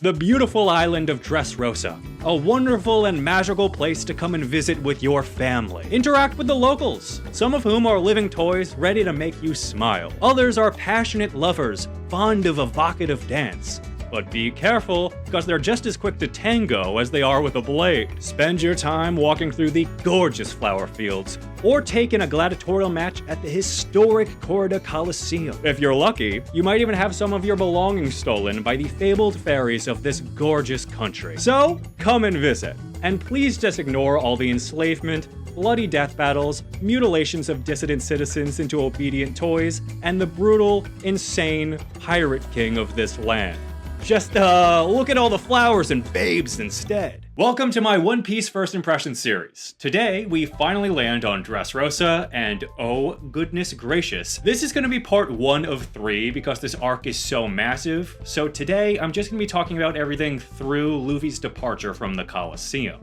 The beautiful island of Dressrosa, a wonderful and magical place to come and visit with your family. Interact with the locals, some of whom are living toys ready to make you smile. Others are passionate lovers, fond of evocative dance. But be careful, because they're just as quick to tango as they are with a blade. Spend your time walking through the gorgeous flower fields, or take in a gladiatorial match at the historic Colosseum. If you're lucky, you might even have some of your belongings stolen by the fabled fairies of this gorgeous country. So, come and visit. And please just ignore all the enslavement, bloody death battles, mutilations of dissident citizens into obedient toys, and the brutal, insane pirate king of this land. Just, look at all the flowers and babes instead. Welcome to my One Piece First Impression series. Today, we finally land on Dressrosa, and oh goodness gracious, this is gonna be part 1 of 3 because this arc is so massive. So today, I'm just gonna be talking about everything through Luffy's departure from the Colosseum.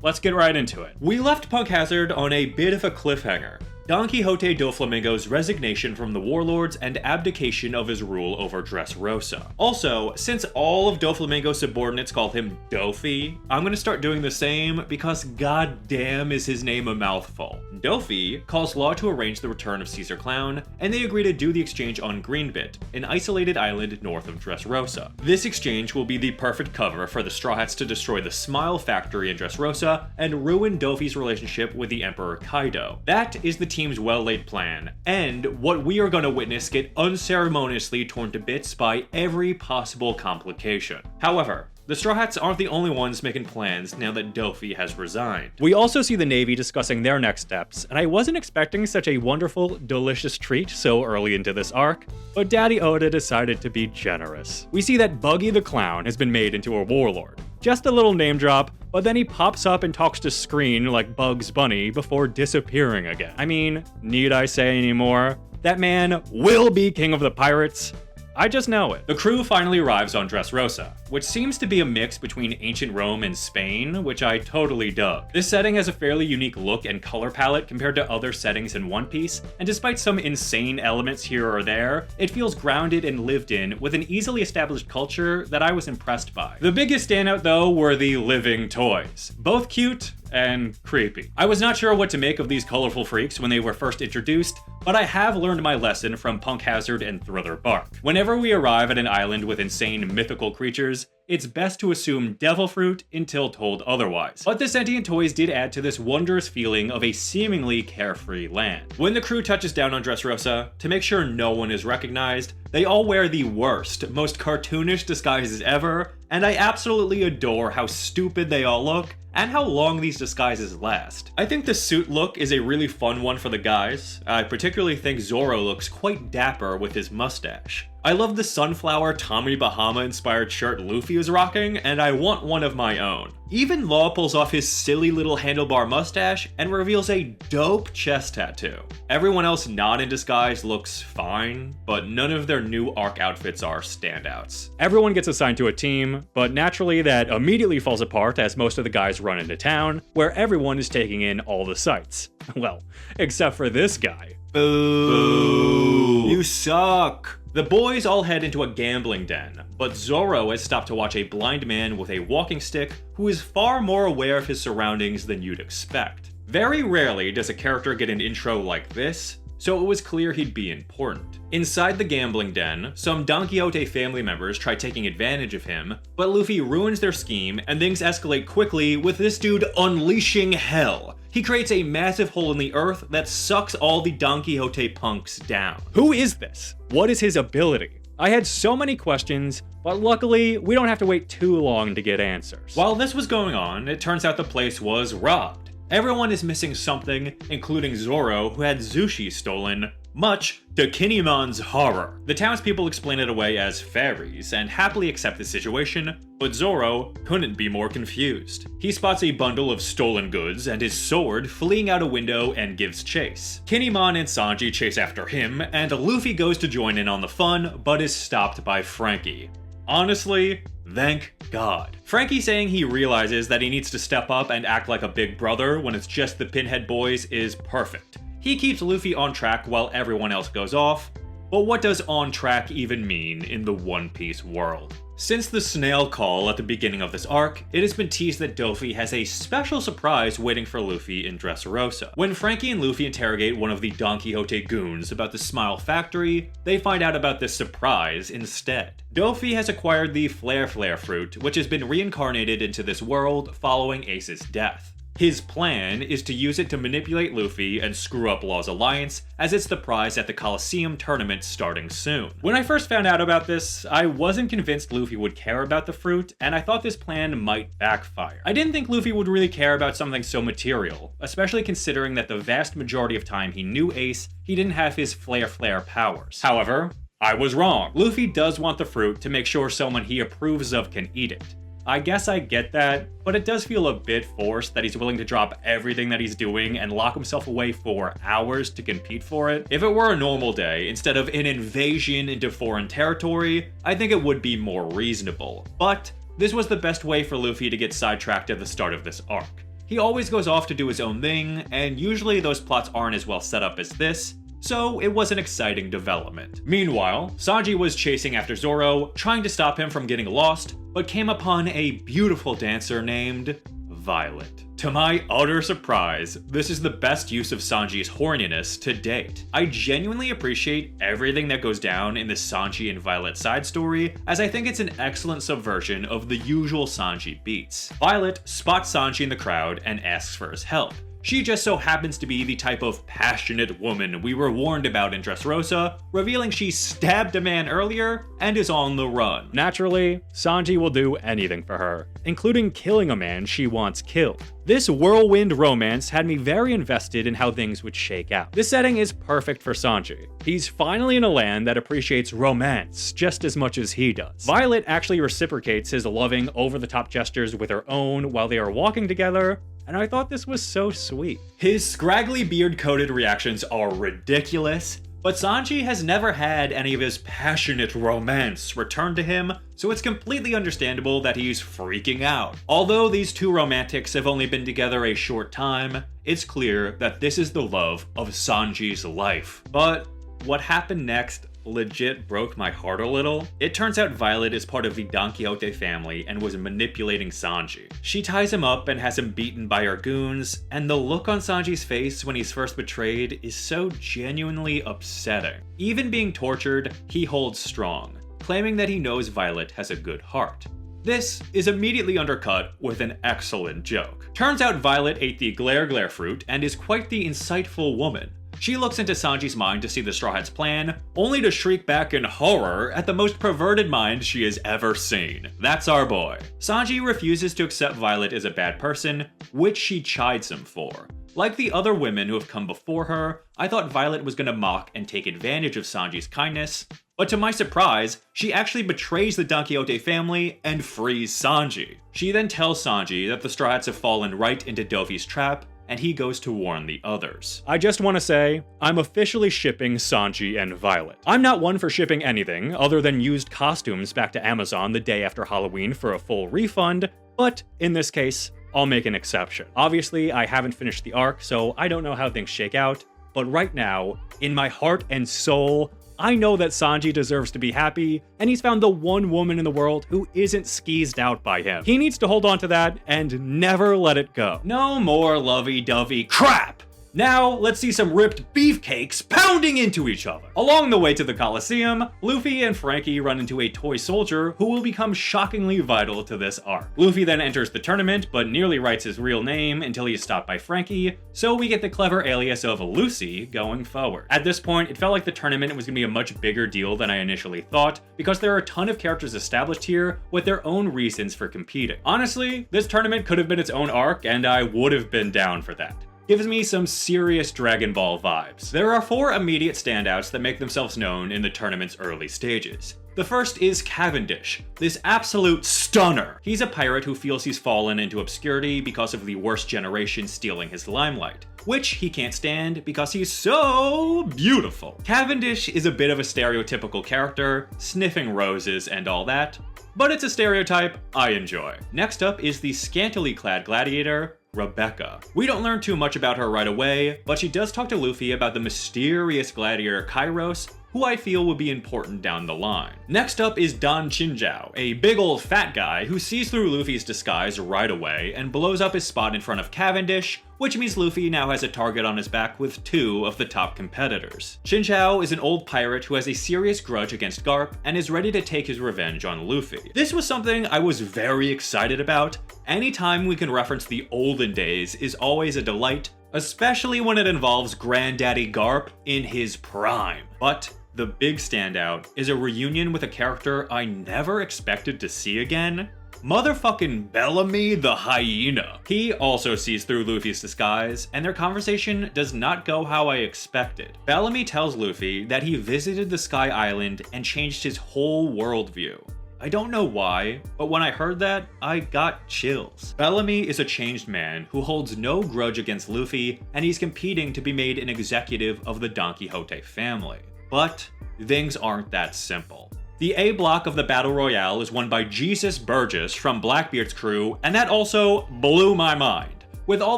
Let's get right into it. We left Punk Hazard on a bit of a cliffhanger. Don Quixote Doflamingo's resignation from the Warlords and abdication of his rule over Dressrosa. Also, since all of Doflamingo's subordinates call him Dofi, I'm gonna start doing the same because goddamn is his name a mouthful. Dofi calls Law to arrange the return of Caesar Clown, and they agree to do the exchange on Greenbit, an isolated island north of Dressrosa. This exchange will be the perfect cover for the Straw Hats to destroy the Smile Factory in Dressrosa and ruin Dofi's relationship with the Emperor Kaido. That is the team's well-laid plan, and what we are going to witness get unceremoniously torn to bits by every possible complication. However, the Straw Hats aren't the only ones making plans now that Dofi has resigned. We also see the Navy discussing their next steps, and I wasn't expecting such a wonderful, delicious treat so early into this arc, but Daddy Oda decided to be generous. We see that Buggy the Clown has been made into a warlord. Just a little name drop, but then he pops up and talks to screen like Bugs Bunny before disappearing again. I mean, need I say any more? That man will be king of the pirates. I just know it. The crew finally arrives on Dressrosa, which seems to be a mix between ancient Rome and Spain, which I totally dug. This setting has a fairly unique look and color palette compared to other settings in One Piece, and despite some insane elements here or there, it feels grounded and lived in with an easily established culture that I was impressed by. The biggest standout though were the living toys. Both cute and creepy. I was not sure what to make of these colorful freaks when they were first introduced, but I have learned my lesson from Punk Hazard and Thriller Bark. Whenever we arrive at an island with insane mythical creatures, it's best to assume devil fruit until told otherwise. But the sentient toys did add to this wondrous feeling of a seemingly carefree land. When the crew touches down on Dressrosa, to make sure no one is recognized, they all wear the worst, most cartoonish disguises ever, and I absolutely adore how stupid they all look and how long these disguises last. I think the suit look is a really fun one for the guys. I particularly think Zoro looks quite dapper with his mustache. I love the sunflower Tommy Bahama inspired shirt Luffy is rocking, and I want one of my own. Even Law pulls off his silly little handlebar mustache and reveals a dope chest tattoo. Everyone else not in disguise looks fine, but none of their new arc outfits are standouts. Everyone gets assigned to a team, but naturally that immediately falls apart as most of the guys run into town, where everyone is taking in all the sights. Well, except for this guy. Boo! You suck! The boys all head into a gambling den, but Zoro has stopped to watch a blind man with a walking stick who is far more aware of his surroundings than you'd expect. Very rarely does a character get an intro like this, so it was clear he'd be important. Inside the gambling den, some Don Quixote family members try taking advantage of him, but Luffy ruins their scheme and things escalate quickly with this dude unleashing hell. He creates a massive hole in the earth that sucks all the Don Quixote punks down. Who is this? What is his ability? I had so many questions, but luckily, we don't have to wait too long to get answers. While this was going on, it turns out the place was robbed. Everyone is missing something, including Zoro, who had Zushi stolen, much to Kinemon's horror. The townspeople explain it away as fairies and happily accept the situation, but Zoro couldn't be more confused. He spots a bundle of stolen goods and his sword fleeing out a window and gives chase. Kinemon and Sanji chase after him, and Luffy goes to join in on the fun, but is stopped by Frankie. Honestly, thank God. Frankie saying he realizes that he needs to step up and act like a big brother when it's just the Pinhead boys is perfect. He keeps Luffy on track while everyone else goes off, but what does on track even mean in the One Piece world? Since the snail call at the beginning of this arc, it has been teased that Dofi has a special surprise waiting for Luffy in Dressrosa. When Frankie and Luffy interrogate one of the Don Quixote goons about the Smile Factory, they find out about this surprise instead. Dofi has acquired the Flare Flare fruit, which has been reincarnated into this world following Ace's death. His plan is to use it to manipulate Luffy and screw up Law's alliance, as it's the prize at the Colosseum tournament starting soon. When I first found out about this, I wasn't convinced Luffy would care about the fruit, and I thought this plan might backfire. I didn't think Luffy would really care about something so material, especially considering that the vast majority of time he knew Ace, he didn't have his Flare Flare powers. However, I was wrong. Luffy does want the fruit to make sure someone he approves of can eat it. I guess I get that, but it does feel a bit forced that he's willing to drop everything that he's doing and lock himself away for hours to compete for it. If it were a normal day, instead of an invasion into foreign territory, I think it would be more reasonable. But this was the best way for Luffy to get sidetracked at the start of this arc. He always goes off to do his own thing, and usually those plots aren't as well set up as this, so it was an exciting development. Meanwhile, Sanji was chasing after Zoro, trying to stop him from getting lost, but came upon a beautiful dancer named Violet. To my utter surprise, this is the best use of Sanji's horniness to date. I genuinely appreciate everything that goes down in the Sanji and Violet side story, as I think it's an excellent subversion of the usual Sanji beats. Violet spots Sanji in the crowd and asks for his help. She just so happens to be the type of passionate woman we were warned about in Dressrosa, revealing she stabbed a man earlier and is on the run. Naturally, Sanji will do anything for her, including killing a man she wants killed. This whirlwind romance had me very invested in how things would shake out. This setting is perfect for Sanji. He's finally in a land that appreciates romance just as much as he does. Violet actually reciprocates his loving, over-the-top gestures with her own while they are walking together, and I thought this was so sweet. His scraggly beard-coated reactions are ridiculous, but Sanji has never had any of his passionate romance returned to him, so it's completely understandable that he's freaking out. Although these two romantics have only been together a short time, it's clear that this is the love of Sanji's life. But what happened next legit broke my heart a little. It turns out Violet is part of the Don Quixote family and was manipulating Sanji. She ties him up and has him beaten by her goons, and the look on Sanji's face when he's first betrayed is so genuinely upsetting. Even being tortured, he holds strong, claiming that he knows Violet has a good heart. This is immediately undercut with an excellent joke. Turns out Violet ate the Glare Glare fruit and is quite the insightful woman. She looks into Sanji's mind to see the Straw Hat's plan, only to shriek back in horror at the most perverted mind she has ever seen. That's our boy. Sanji refuses to accept Violet as a bad person, which she chides him for. Like the other women who have come before her, I thought Violet was gonna mock and take advantage of Sanji's kindness, but to my surprise, she actually betrays the Don Quixote family and frees Sanji. She then tells Sanji that the Straw Hats have fallen right into Dofi's trap, and he goes to warn the others. I just want to say, I'm officially shipping Sanji and Violet. I'm not one for shipping anything other than used costumes back to Amazon the day after Halloween for a full refund, but in this case, I'll make an exception. Obviously, I haven't finished the arc, so I don't know how things shake out, but right now, in my heart and soul, I know that Sanji deserves to be happy, and he's found the one woman in the world who isn't skeezed out by him. He needs to hold on to that and never let it go. No more lovey-dovey crap! Now, let's see some ripped beefcakes pounding into each other. Along the way to the Colosseum, Luffy and Frankie run into a toy soldier who will become shockingly vital to this arc. Luffy then enters the tournament, but nearly writes his real name until he is stopped by Frankie, so we get the clever alias of Lucy going forward. At this point, it felt like the tournament was going to be a much bigger deal than I initially thought, because there are a ton of characters established here with their own reasons for competing. Honestly, this tournament could have been its own arc, and I would have been down for that. Gives me some serious Dragon Ball vibes. There are 4 immediate standouts that make themselves known in the tournament's early stages. The first is Cavendish, this absolute stunner. He's a pirate who feels he's fallen into obscurity because of the worst generation stealing his limelight, which he can't stand because he's so beautiful. Cavendish is a bit of a stereotypical character, sniffing roses and all that, but it's a stereotype I enjoy. Next up is the scantily clad gladiator, Rebecca. We don't learn too much about her right away, but she does talk to Luffy about the mysterious gladiator Kairos, who I feel will be important down the line. Next up is Don Chinjao, a big old fat guy who sees through Luffy's disguise right away and blows up his spot in front of Cavendish, which means Luffy now has a target on his back with 2 of the top competitors. Chinjao is an old pirate who has a serious grudge against Garp and is ready to take his revenge on Luffy. This was something I was very excited about. Anytime we can reference the olden days is always a delight, especially when it involves Granddaddy Garp in his prime. But the big standout is a reunion with a character I never expected to see again. Motherfucking Bellamy the hyena. He also sees through Luffy's disguise, and their conversation does not go how I expected. Bellamy tells Luffy that he visited the Sky Island and changed his whole worldview. I don't know why, but when I heard that, I got chills. Bellamy is a changed man who holds no grudge against Luffy, and he's competing to be made an executive of the Don Quixote family. But things aren't that simple. The A block of the Battle Royale is won by Jesus Burgess from Blackbeard's crew, and that also blew my mind. With all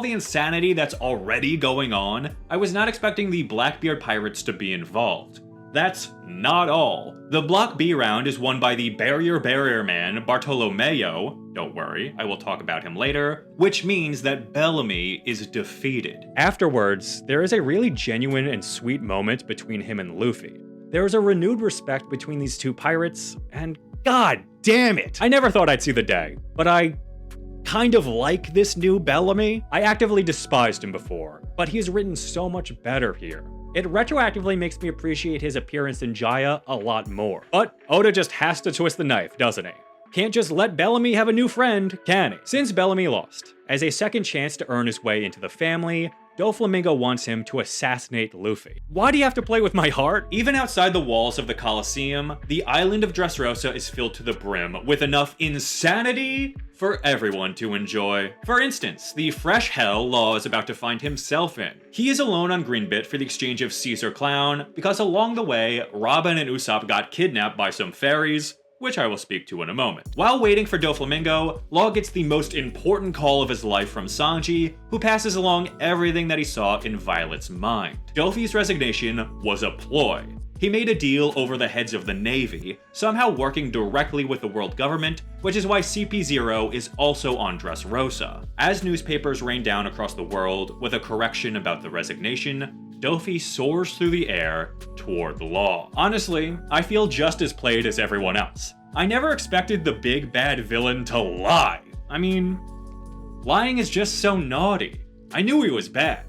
the insanity that's already going on, I was not expecting the Blackbeard pirates to be involved. That's not all. The Block B round is won by the Barrier Man Bartolomeo, don't worry, I will talk about him later, which means that Bellamy is defeated. Afterwards, there is a really genuine and sweet moment between him and Luffy. There is a renewed respect between these two pirates, and god damn it! I never thought I'd see the day, but I kind of like this new Bellamy. I actively despised him before, but he's written so much better here. It retroactively makes me appreciate his appearance in Jaya a lot more. But Oda just has to twist the knife, doesn't he? Can't just let Bellamy have a new friend, can he? Since Bellamy lost, as a second chance to earn his way into the family, Doflamingo wants him to assassinate Luffy. Why do you have to play with my heart? Even outside the walls of the Colosseum, the island of Dressrosa is filled to the brim with enough insanity for everyone to enjoy. For instance, the fresh hell Law is about to find himself in. He is alone on Greenbit for the exchange of Caesar Clown, because along the way, Robin and Usopp got kidnapped by some fairies, which I will speak to in a moment. While waiting for Doflamingo, Law gets the most important call of his life from Sanji, who passes along everything that he saw in Violet's mind. Dofi's resignation was a ploy. He made a deal over the heads of the Navy, somehow working directly with the world government, which is why CP0 is also on Dressrosa. As newspapers rain down across the world with a correction about the resignation, Dofi soars through the air toward Law. Honestly, I feel just as played as everyone else. I never expected the big bad villain to lie. I mean, lying is just so naughty. I knew he was bad,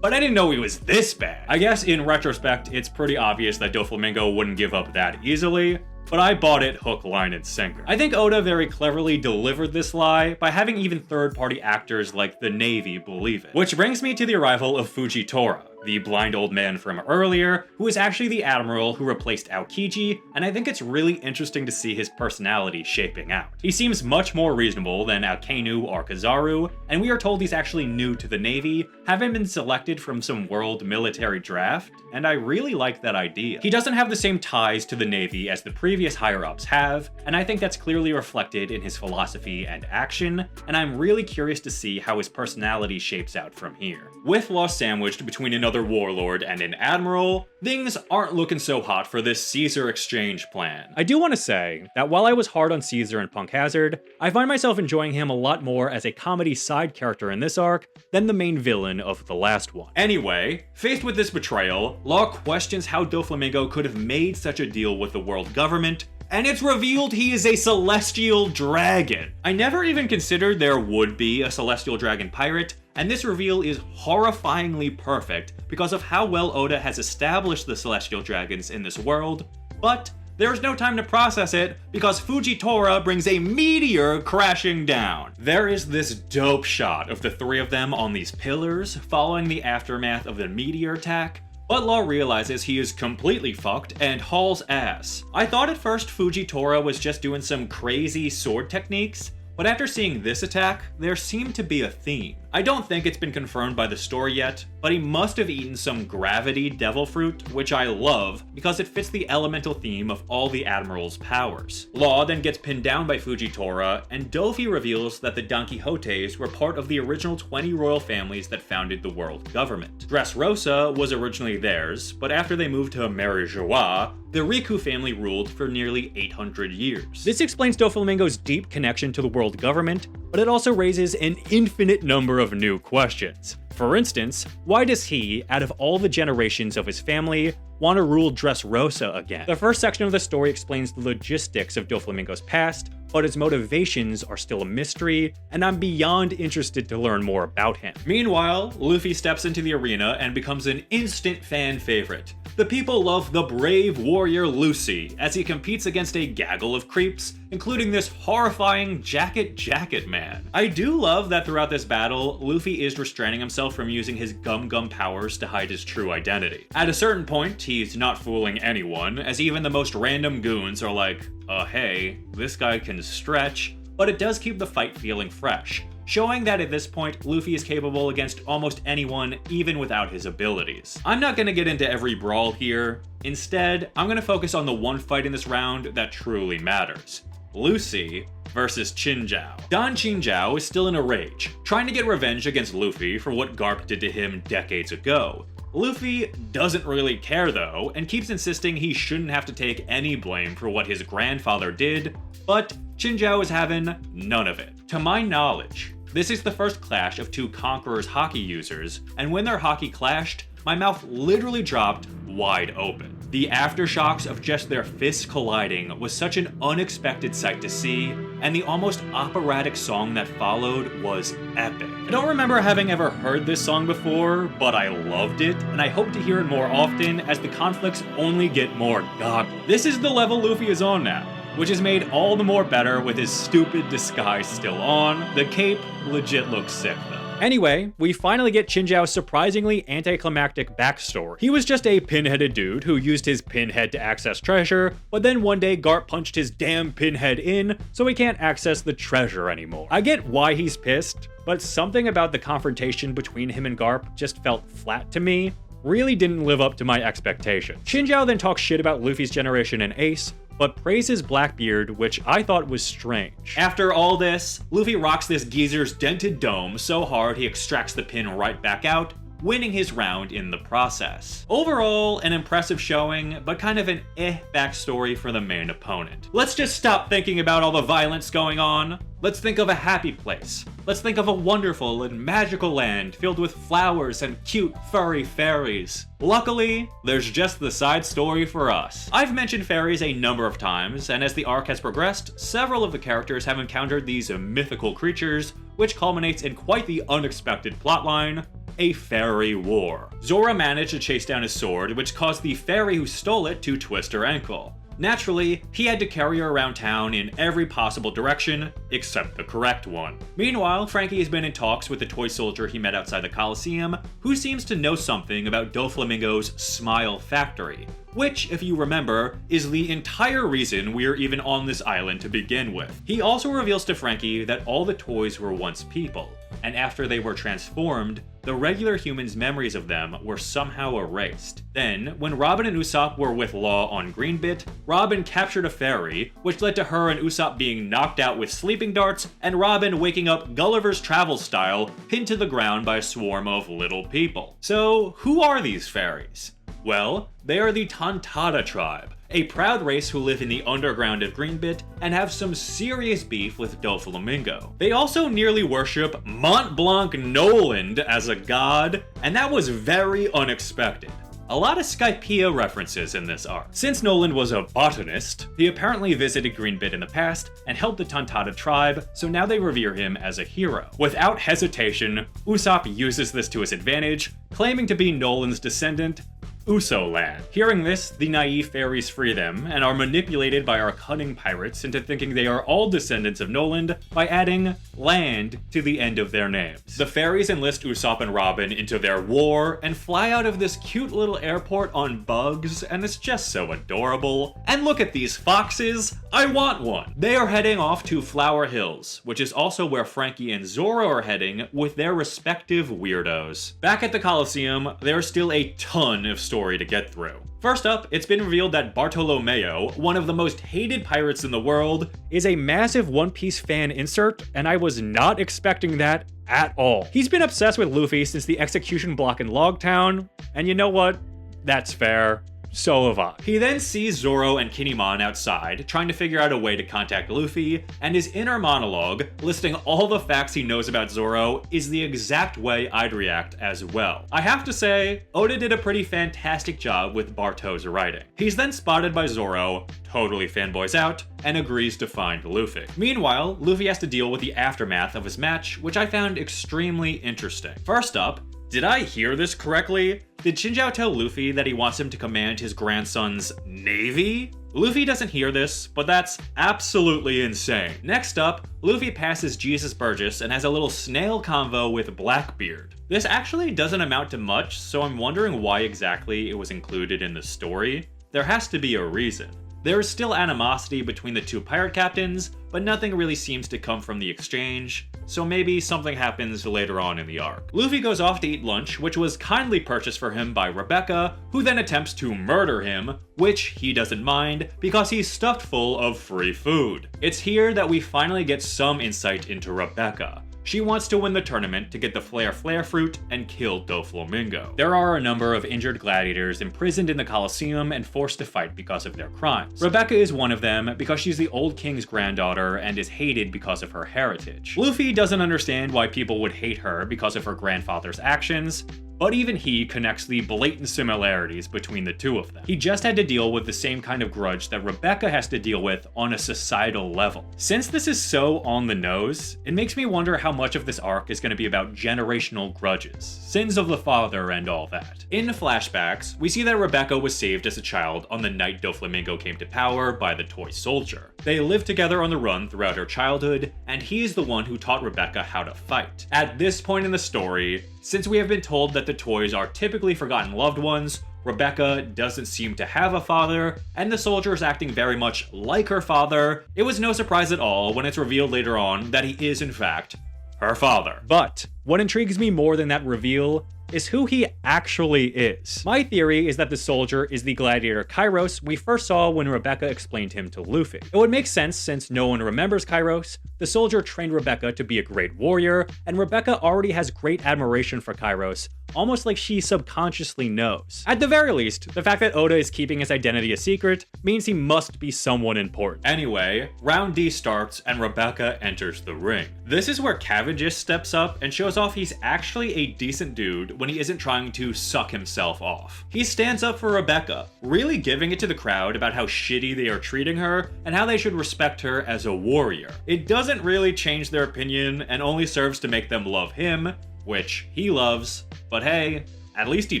but I didn't know he was this bad. I guess in retrospect, it's pretty obvious that Doflamingo wouldn't give up that easily, but I bought it hook, line, and sinker. I think Oda very cleverly delivered this lie by having even third-party actors like the Navy believe it. Which brings me to the arrival of Fujitora, the blind old man from earlier, who is actually the admiral who replaced Aokiji, and I think it's really interesting to see his personality shaping out. He seems much more reasonable than Akainu or Kizaru, and we are told he's actually new to the Navy, having been selected from some world military draft, and I really like that idea. He doesn't have the same ties to the Navy as the previous higher-ups have, and I think that's clearly reflected in his philosophy and action, and I'm really curious to see how his personality shapes out from here. With Law sandwiched between another warlord and an admiral, things aren't looking so hot for this Caesar exchange plan. I do want to say that while I was hard on Caesar and Punk Hazard, I find myself enjoying him a lot more as a comedy side character in this arc than the main villain of the last one. Anyway, faced with this betrayal, Law questions how Doflamingo could have made such a deal with the world government, and it's revealed he is a celestial dragon. I never even considered there would be a celestial dragon pirate, and this reveal is horrifyingly perfect because of how well Oda has established the celestial dragons in this world, but there's no time to process it because Fujitora brings a meteor crashing down. There is this dope shot of the three of them on these pillars following the aftermath of the meteor attack, but Law realizes he is completely fucked and hauls ass. I thought at first Fujitora was just doing some crazy sword techniques, But after seeing this attack, there seemed to be a theme. I don't think it's been confirmed by the story yet, but he must have eaten some gravity devil fruit, which I love because it fits the elemental theme of all the Admiral's powers. Law then gets pinned down by Fujitora, and Dofi reveals that the Don Quixotes were part of the original 20 royal families that founded the world government. Dressrosa was originally theirs, but after they moved to Marijoa, the Riku family ruled for nearly 800 years. This explains Doflamingo's deep connection to the world government, but it also raises an infinite number of new questions. For instance, why does he, out of all the generations of his family, want to rule Dressrosa again? The first section of the story explains the logistics of Doflamingo's past, but his motivations are still a mystery, and I'm beyond interested to learn more about him. Meanwhile, Luffy steps into the arena and becomes an instant fan favorite. The people love the brave warrior Lucy as he competes against a gaggle of creeps, including this horrifying Jacket Man. I do love that throughout this battle, Luffy is restraining himself from using his Gum powers to hide his true identity. At a certain point, he's not fooling anyone, as even the most random goons are like, hey, this guy can stretch, but it does keep the fight feeling fresh, showing that at this point, Luffy is capable against almost anyone, even without his abilities. I'm not gonna get into every brawl here. Instead, I'm gonna focus on the one fight in this round that truly matters. Lucy versus Chinjao. Don Chinjao is still in a rage, trying to get revenge against Luffy for what Garp did to him decades ago. Luffy doesn't really care though, and keeps insisting he shouldn't have to take any blame for what his grandfather did, but Chinjao is having none of it. To my knowledge, this is the first clash of two Conqueror's Haki users, and when their Haki clashed, my mouth literally dropped wide open. The aftershocks of just their fists colliding was such an unexpected sight to see, and the almost operatic song that followed was epic. I don't remember having ever heard this song before, but I loved it, and I hope to hear it more often as the conflicts only get more godly. This is the level Luffy is on now, which is made all the more better with his stupid disguise still on. The cape legit looks sick though. Anyway, we finally get Chinjao's surprisingly anticlimactic backstory. He was just a pinheaded dude who used his pinhead to access treasure, but then one day Garp punched his damn pinhead in, so he can't access the treasure anymore. I get why he's pissed, but something about the confrontation between him and Garp just felt flat to me. Really didn't live up to my expectation. Chinjao then talks shit about Luffy's generation and Ace, but praises Blackbeard, which I thought was strange. After all this, Luffy rocks this geezer's dented dome so hard he extracts the pin right back out, winning his round in the process. Overall, an impressive showing, but kind of an backstory for the main opponent. Let's just stop thinking about all the violence going on. Let's think of a happy place. Let's think of a wonderful and magical land filled with flowers and cute furry fairies. Luckily, there's just the side story for us. I've mentioned fairies a number of times, and as the arc has progressed, several of the characters have encountered these mythical creatures, which culminates in quite the unexpected plotline: a fairy war. Zora managed to chase down his sword, which caused the fairy who stole it to twist her ankle. Naturally, he had to carry her around town in every possible direction, except the correct one. Meanwhile, Frankie has been in talks with the toy soldier he met outside the Colosseum, who seems to know something about Doflamingo's Smile Factory, which, if you remember, is the entire reason we're even on this island to begin with. He also reveals to Frankie that all the toys were once people, and after they were transformed, the regular humans' memories of them were somehow erased. Then, when Robin and Usopp were with Law on Greenbit, Robin captured a fairy, which led to her and Usopp being knocked out with sleeping darts, and Robin waking up Gulliver's Travel style, pinned to the ground by a swarm of little people. So, who are these fairies? Well, they are the Tontada tribe, a proud race who live in the underground of Greenbit and have some serious beef with Doflamingo. They also nearly worship Mont Blanc Noland as a god, and that was very unexpected. A lot of Skypiea references in this arc. Since Noland was a botanist, he apparently visited Greenbit in the past and helped the Tontada tribe, so now they revere him as a hero. Without hesitation, Usopp uses this to his advantage, claiming to be Noland's descendant, Uso Land. Hearing this, the naive fairies free them, and are manipulated by our cunning pirates into thinking they are all descendants of Noland by adding land to the end of their names. The fairies enlist Usopp and Robin into their war, and fly out of this cute little airport on bugs, and it's just so adorable. And look at these foxes! I want one! They are heading off to Flower Hills, which is also where Frankie and Zoro are heading with their respective weirdos. Back at the Colosseum, there's still a ton of story to get through. First up, it's been revealed that Bartolomeo, one of the most hated pirates in the world, is a massive One Piece fan insert, and I was not expecting that at all. He's been obsessed with Luffy since the execution block in Logtown, and you know what? That's fair. So have I. He then sees Zoro and Kinemon outside, trying to figure out a way to contact Luffy, and his inner monologue, listing all the facts he knows about Zoro, is the exact way I'd react as well. I have to say, Oda did a pretty fantastic job with Barto's writing. He's then spotted by Zoro, totally fanboys out, and agrees to find Luffy. Meanwhile, Luffy has to deal with the aftermath of his match, which I found extremely interesting. First up, did I hear this correctly? Did Shinjao tell Luffy that he wants him to command his grandson's navy? Luffy doesn't hear this, but that's absolutely insane. Next up, Luffy passes Jesus Burgess and has a little snail convo with Blackbeard. This actually doesn't amount to much, so I'm wondering why exactly it was included in the story. There has to be a reason. There is still animosity between the two pirate captains, but nothing really seems to come from the exchange, so maybe something happens later on in the arc. Luffy goes off to eat lunch, which was kindly purchased for him by Rebecca, who then attempts to murder him, which he doesn't mind because he's stuffed full of free food. It's here that we finally get some insight into Rebecca. She wants to win the tournament to get the Flare fruit and kill Doflamingo. There are a number of injured gladiators imprisoned in the Colosseum and forced to fight because of their crimes. Rebecca is one of them because she's the old king's granddaughter and is hated because of her heritage. Luffy doesn't understand why people would hate her because of her grandfather's actions, but even he connects the blatant similarities between the two of them. He just had to deal with the same kind of grudge that Rebecca has to deal with on a societal level. Since this is so on the nose, it makes me wonder how much of this arc is going to be about generational grudges, sins of the father and all that. In flashbacks, we see that Rebecca was saved as a child on the night Doflamingo came to power by the toy soldier. They lived together on the run throughout her childhood, and he's the one who taught Rebecca how to fight. At this point in the story, since we have been told that the toys are typically forgotten loved ones, Rebecca doesn't seem to have a father, and the soldier is acting very much like her father, it was no surprise at all when it's revealed later on that he is in fact her father. But what intrigues me more than that reveal is who he actually is. My theory is that the soldier is the gladiator Kairos we first saw when Rebecca explained him to Luffy. It would make sense since no one remembers Kairos. The soldier trained Rebecca to be a great warrior, and Rebecca already has great admiration for Kairos, almost like she subconsciously knows. At the very least, the fact that Oda is keeping his identity a secret means he must be someone important. Anyway, round D starts and Rebecca enters the ring. This is where Cavendish steps up and shows off he's actually a decent dude when he isn't trying to suck himself off. He stands up for Rebecca, really giving it to the crowd about how shitty they are treating her and how they should respect her as a warrior. It doesn't really change their opinion and only serves to make them love him, which he loves, but hey, at least he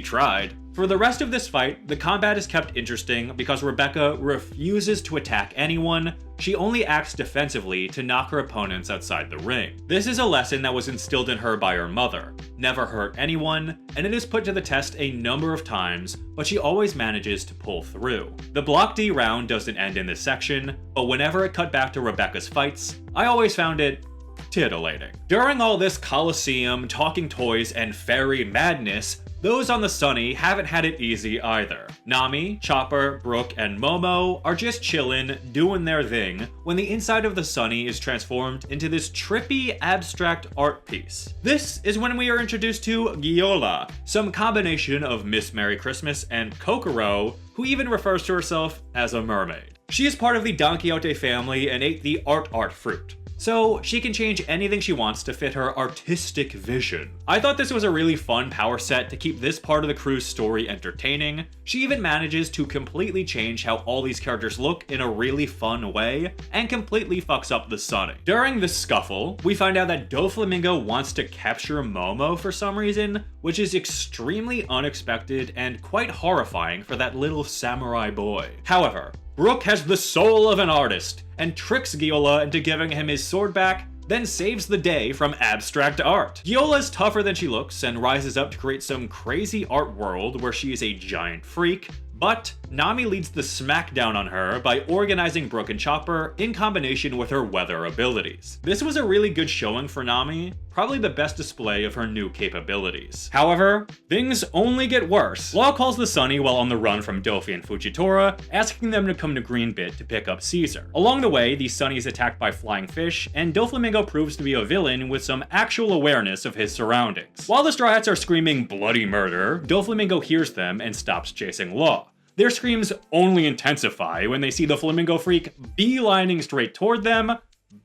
tried. For the rest of this fight, the combat is kept interesting because Rebecca refuses to attack anyone. She only acts defensively to knock her opponents outside the ring. This is a lesson that was instilled in her by her mother. Never hurt anyone, and it is put to the test a number of times, but she always manages to pull through. The Block D round doesn't end in this section, but whenever it cut back to Rebecca's fights, I always found it titillating. During all this Colosseum, talking toys, and fairy madness, those on the Sunny haven't had it easy either. Nami, Chopper, Brook, and Momo are just chillin', doing their thing, when the inside of the Sunny is transformed into this trippy, abstract art piece. This is when we are introduced to Giola, some combination of Miss Merry Christmas and Kokoro, who even refers to herself as a mermaid. She is part of the Don Quixote family and ate the art fruit. so she can change anything she wants to fit her artistic vision. I thought this was a really fun power set to keep this part of the crew's story entertaining. She even manages to completely change how all these characters look in a really fun way, and completely fucks up the Sunny. During this scuffle, we find out that Doflamingo wants to capture Momo for some reason, which is extremely unexpected and quite horrifying for that little samurai boy. However, Brook has the soul of an artist, and tricks Giola into giving him his sword back, then saves the day from abstract art. Giola is tougher than she looks and rises up to create some crazy art world where she is a giant freak, but Nami leads the smackdown on her by organizing Brook and Chopper in combination with her weather abilities. This was a really good showing for Nami, probably the best display of her new capabilities. However, things only get worse. Law calls the Sunny while on the run from Dofi and Fujitora, asking them to come to Greenbit to pick up Caesar. Along the way, the Sunny is attacked by flying fish, and Doflamingo proves to be a villain with some actual awareness of his surroundings. While the Straw Hats are screaming bloody murder, Doflamingo hears them and stops chasing Law. Their screams only intensify when they see the Flamingo Freak beelining straight toward them,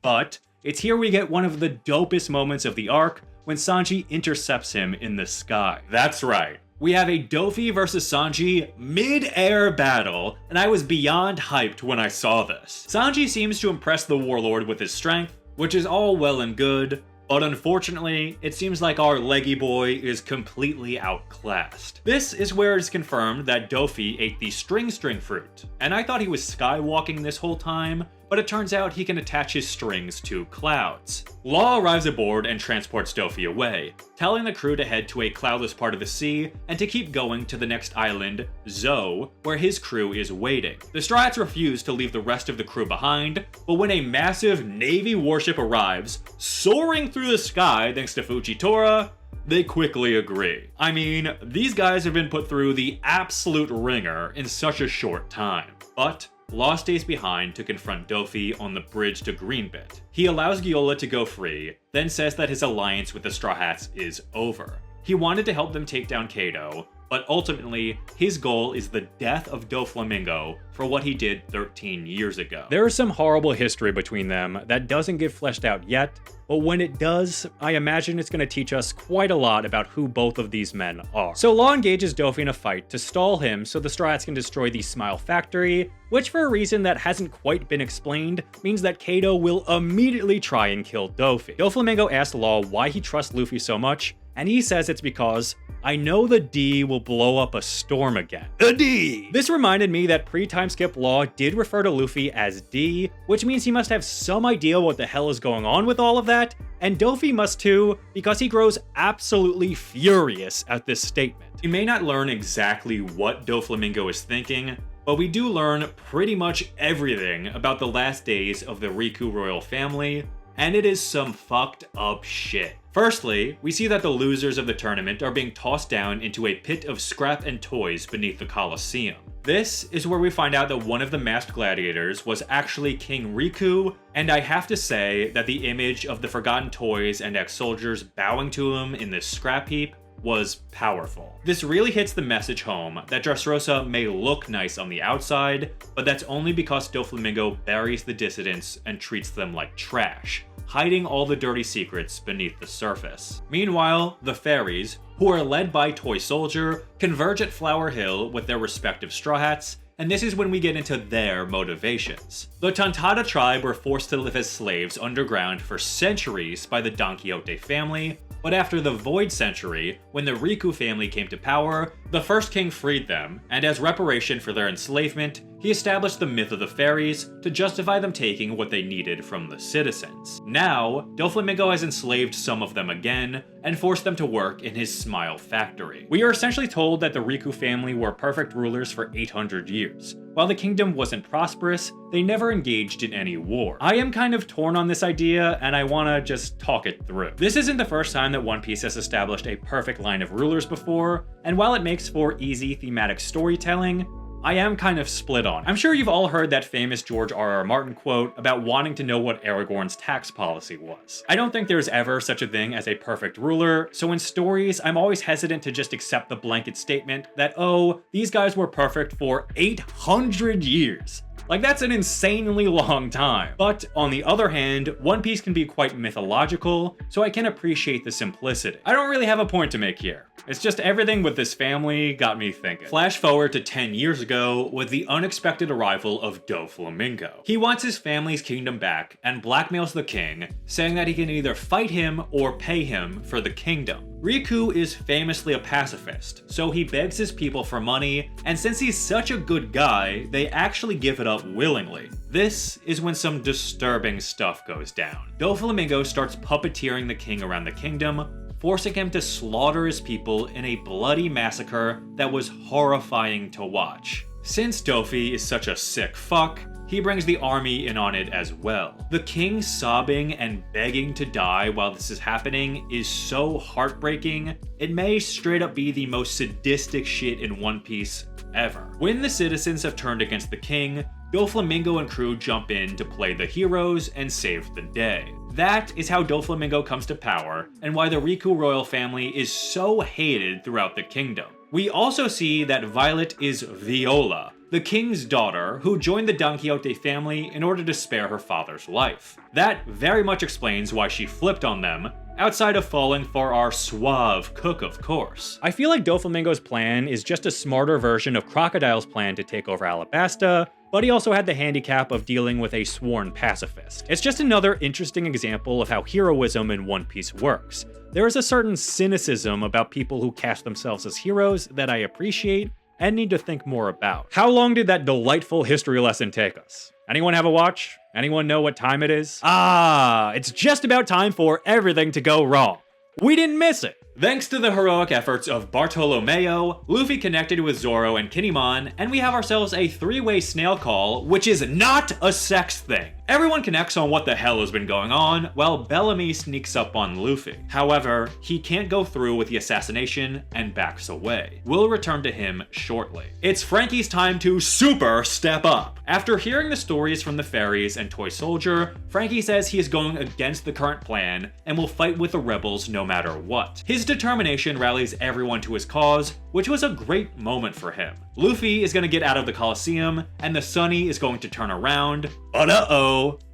but it's here we get one of the dopest moments of the arc when Sanji intercepts him in the sky. That's right. We have a Dofi versus Sanji mid-air battle, and I was beyond hyped when I saw this. Sanji seems to impress the Warlord with his strength, which is all well and good, but unfortunately, it seems like our leggy boy is completely outclassed. This is where it's confirmed that Dofi ate the string fruit, and I thought he was skywalking this whole time, but it turns out he can attach his strings to clouds. Law arrives aboard and transports Dofi away, telling the crew to head to a cloudless part of the sea and to keep going to the next island, Zo, where his crew is waiting. The Straw Hats refuse to leave the rest of the crew behind, but when a massive Navy warship arrives, soaring through the sky thanks to Fujitora, they quickly agree. I mean, these guys have been put through the absolute ringer in such a short time, but Law stays behind to confront Dofi on the bridge to Greenbit. He allows Giola to go free, then says that his alliance with the Straw Hats is over. He wanted to help them take down Kaido, but ultimately, his goal is the death of Doflamingo for what he did 13 years ago. There is some horrible history between them that doesn't get fleshed out yet, but when it does, I imagine it's going to teach us quite a lot about who both of these men are. So Law engages Dofi in a fight to stall him so the Straw Hats can destroy the Smile Factory, which for a reason that hasn't quite been explained, means that Kaido will immediately try and kill Dofi. Doflamingo asks Law why he trusts Luffy so much, and he says it's because, I know the D will blow up a storm again. A D! This reminded me that pre-time skip Law did refer to Luffy as D, which means he must have some idea what the hell is going on with all of that, and Dofi must too, because he grows absolutely furious at this statement. We may not learn exactly what Doflamingo is thinking, but we do learn pretty much everything about the last days of the Riku royal family, and it is some fucked up shit. Firstly, we see that the losers of the tournament are being tossed down into a pit of scrap and toys beneath the Colosseum. This is where we find out that one of the masked gladiators was actually King Riku, and I have to say that the image of the forgotten toys and ex-soldiers bowing to him in this scrap heap was powerful. This really hits the message home that Dressrosa may look nice on the outside, but that's only because Doflamingo buries the dissidents and treats them like trash, hiding all the dirty secrets beneath the surface. Meanwhile, the fairies, who are led by Toy Soldier, converge at Flower Hill with their respective Straw Hats, and this is when we get into their motivations. The Tontada tribe were forced to live as slaves underground for centuries by the Don Quixote family, but after the Void Century, when the Riku family came to power, the first king freed them, and as reparation for their enslavement, he established the myth of the fairies to justify them taking what they needed from the citizens. Now, Doflamingo has enslaved some of them again, and forced them to work in his Smile Factory. We are essentially told that the Riku family were perfect rulers for 800 years. While the kingdom wasn't prosperous, they never engaged in any war. I am kind of torn on this idea, and I wanna just talk it through. This isn't the first time that One Piece has established a perfect line of rulers before, and while it makes for easy thematic storytelling, I am kind of split on it. I'm sure you've all heard that famous George R.R. Martin quote about wanting to know what Aragorn's tax policy was. I don't think there's ever such a thing as a perfect ruler, so in stories, I'm always hesitant to just accept the blanket statement that, oh, these guys were perfect for 800 years. Like, that's an insanely long time. But on the other hand, One Piece can be quite mythological, so I can appreciate the simplicity. I don't really have a point to make here. It's just everything with this family got me thinking. Flash forward to 10 years ago with the unexpected arrival of Doflamingo. He wants his family's kingdom back and blackmails the king, saying that he can either fight him or pay him for the kingdom. Riku is famously a pacifist, so he begs his people for money, and since he's such a good guy, they actually give it up willingly. This is when some disturbing stuff goes down. Doflamingo starts puppeteering the king around the kingdom, forcing him to slaughter his people in a bloody massacre that was horrifying to watch. Since Dofi is such a sick fuck, he brings the army in on it as well. The king sobbing and begging to die while this is happening is so heartbreaking, it may straight up be the most sadistic shit in One Piece ever. When the citizens have turned against the king, Doflamingo and crew jump in to play the heroes and save the day. That is how Doflamingo comes to power, and why the Riku royal family is so hated throughout the kingdom. We also see that Violet is Viola, the king's daughter, who joined the Don Quixote family in order to spare her father's life. That very much explains why she flipped on them, outside of falling for our suave cook, of course. I feel like Doflamingo's plan is just a smarter version of Crocodile's plan to take over Alabasta, but he also had the handicap of dealing with a sworn pacifist. It's just another interesting example of how heroism in One Piece works. There is a certain cynicism about people who cast themselves as heroes that I appreciate and need to think more about. How long did that delightful history lesson take us? Anyone have a watch? Anyone know what time it is? It's just about time for everything to go wrong. We didn't miss it. Thanks to the heroic efforts of Bartolomeo, Luffy connected with Zoro and Kinemon, and we have ourselves a three-way snail call, which is not a sex thing. Everyone connects on what the hell has been going on, while Bellamy sneaks up on Luffy. However, he can't go through with the assassination and backs away. We'll return to him shortly. It's Franky's time to super step up. After hearing the stories from the fairies and Toy Soldier, Franky says he is going against the current plan and will fight with the rebels no matter what. His determination rallies everyone to his cause, which was a great moment for him. Luffy is going to get out of the Colosseum, and the Sunny is going to turn around, but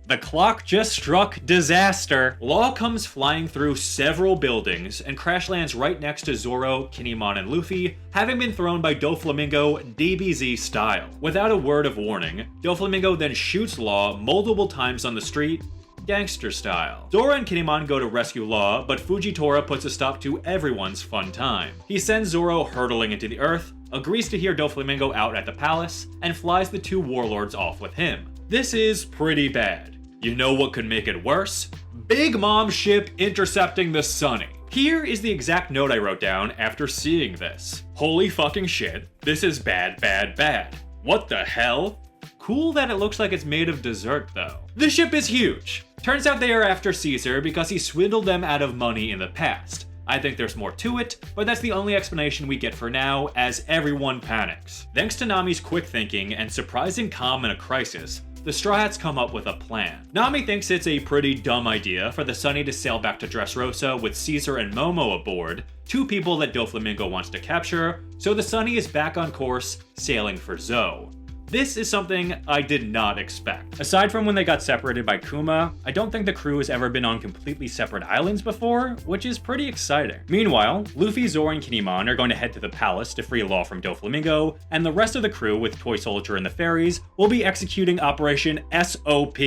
the clock just struck disaster. Law comes flying through several buildings and crash lands right next to Zoro, Kinemon, and Luffy, having been thrown by Doflamingo DBZ style. Without a word of warning, Doflamingo then shoots Law multiple times on the street, gangster style. Zoro and Kinemon go to rescue Law, but Fujitora puts a stop to everyone's fun time. He sends Zoro hurtling into the earth, agrees to hear Doflamingo out at the palace, and flies the two warlords off with him. This is pretty bad. You know what could make it worse? Big Mom ship intercepting the Sunny. Here is the exact note I wrote down after seeing this. Holy fucking shit, this is bad, bad, bad. What the hell? Cool that it looks like it's made of dessert though. The ship is huge. Turns out they are after Caesar because he swindled them out of money in the past. I think there's more to it, but that's the only explanation we get for now as everyone panics. Thanks to Nami's quick thinking and surprising calm in a crisis, the Straw Hats come up with a plan. Nami thinks it's a pretty dumb idea for the Sunny to sail back to Dressrosa with Caesar and Momo aboard, two people that Doflamingo wants to capture, so the Sunny is back on course, sailing for Zou. This is something I did not expect. Aside from when they got separated by Kuma, I don't think the crew has ever been on completely separate islands before, which is pretty exciting. Meanwhile, Luffy, Zoro, and Kinemon are going to head to the palace to free Law from Doflamingo, and the rest of the crew with Toy Soldier and the fairies will be executing Operation SOP.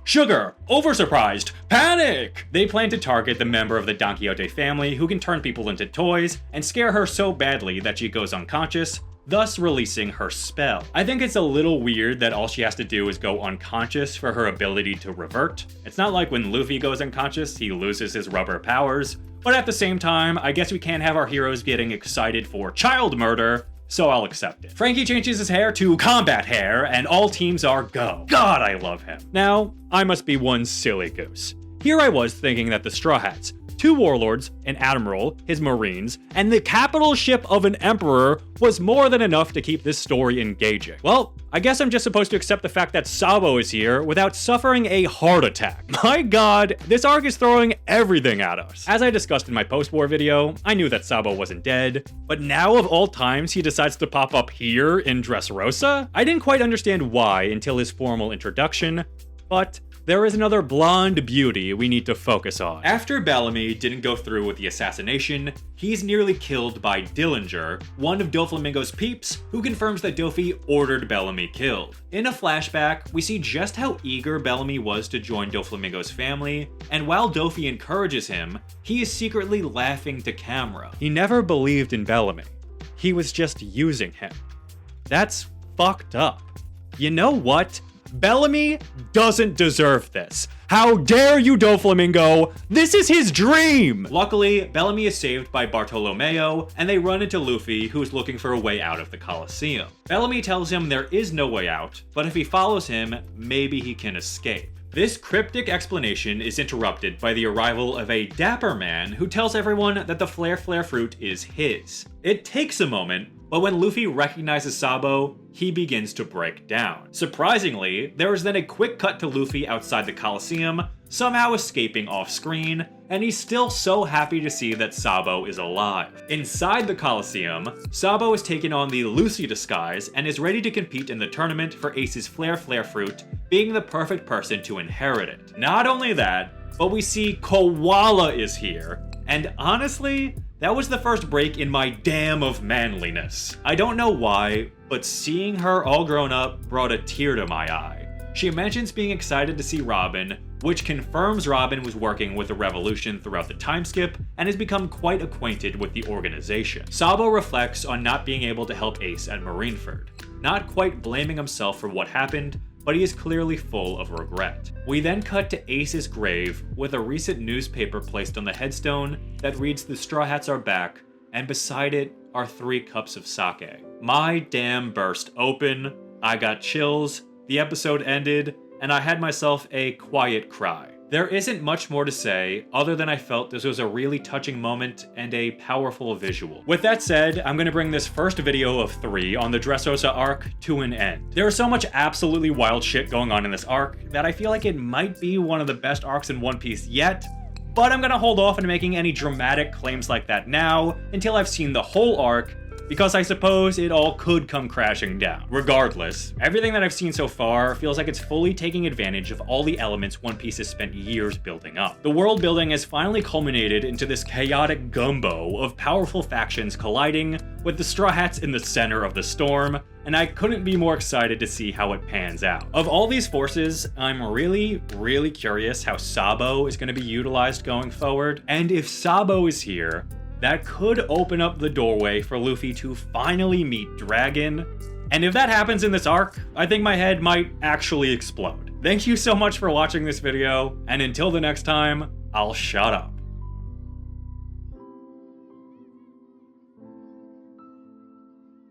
Sugar! Oversurprised! Panic! They plan to target the member of the Don Quixote family who can turn people into toys and scare her so badly that she goes unconscious, thus releasing her spell. I think it's a little weird that all she has to do is go unconscious for her ability to revert. It's not like when Luffy goes unconscious, he loses his rubber powers, but at the same time, I guess we can't have our heroes getting excited for child murder, so I'll accept it. Franky changes his hair to combat hair, and all teams are go. God, I love him. Now, I must be one silly goose. Here I was thinking that the Straw Hats, 2 warlords, an admiral, his marines, and the capital ship of an emperor was more than enough to keep this story engaging. Well, I guess I'm just supposed to accept the fact that Sabo is here without suffering a heart attack. My god, this arc is throwing everything at us. As I discussed in my post-war video, I knew that Sabo wasn't dead, but now of all times he decides to pop up here in Dressrosa? I didn't quite understand why until his formal introduction, but there is another blonde beauty we need to focus on. After Bellamy didn't go through with the assassination, he's nearly killed by Dillinger, one of Doflamingo's peeps, who confirms that Dofi ordered Bellamy killed. In a flashback, we see just how eager Bellamy was to join Doflamingo's family, and while Dofi encourages him, he is secretly laughing to camera. He never believed in Bellamy. He was just using him. That's fucked up. You know what? Bellamy doesn't deserve this. How dare you, Doflamingo? This is his dream! Luckily, Bellamy is saved by Bartolomeo, and they run into Luffy, who's looking for a way out of the Colosseum. Bellamy tells him there is no way out, but if he follows him, maybe he can escape. This cryptic explanation is interrupted by the arrival of a dapper man who tells everyone that the Flare Flare fruit is his. It takes a moment, but when Luffy recognizes Sabo, he begins to break down. Surprisingly, there is then a quick cut to Luffy outside the Colosseum, somehow escaping off screen, and he's still so happy to see that Sabo is alive. Inside the Colosseum, Sabo has taken on the Lucy disguise and is ready to compete in the tournament for Ace's Flare Flare fruit, being the perfect person to inherit it. Not only that, but we see Koala is here, and honestly, that was the first break in my dam of manliness. I don't know why, but seeing her all grown up brought a tear to my eye. She mentions being excited to see Robin, which confirms Robin was working with the Revolution throughout the time skip and has become quite acquainted with the organization. Sabo reflects on not being able to help Ace at Marineford, not quite blaming himself for what happened, but he is clearly full of regret. We then cut to Ace's grave with a recent newspaper placed on the headstone that reads "The Straw Hats are back," and beside it are 3 cups of sake. My dam burst open, I got chills, the episode ended, and I had myself a quiet cry. There isn't much more to say other than I felt this was a really touching moment and a powerful visual. With that said, I'm going to bring this first video of 3 on the Dressrosa arc to an end. There is so much absolutely wild shit going on in this arc that I feel like it might be one of the best arcs in One Piece yet, but I'm going to hold off on making any dramatic claims like that now until I've seen the whole arc, because I suppose it all could come crashing down. Regardless, everything that I've seen so far feels like it's fully taking advantage of all the elements One Piece has spent years building up. The world building has finally culminated into this chaotic gumbo of powerful factions colliding, with the Straw Hats in the center of the storm, and I couldn't be more excited to see how it pans out. Of all these forces, I'm really curious how Sabo is going to be utilized going forward, and if Sabo is here, that could open up the doorway for Luffy to finally meet Dragon. And if that happens in this arc, I think my head might actually explode. Thank you so much for watching this video, and until the next time, I'll shut up.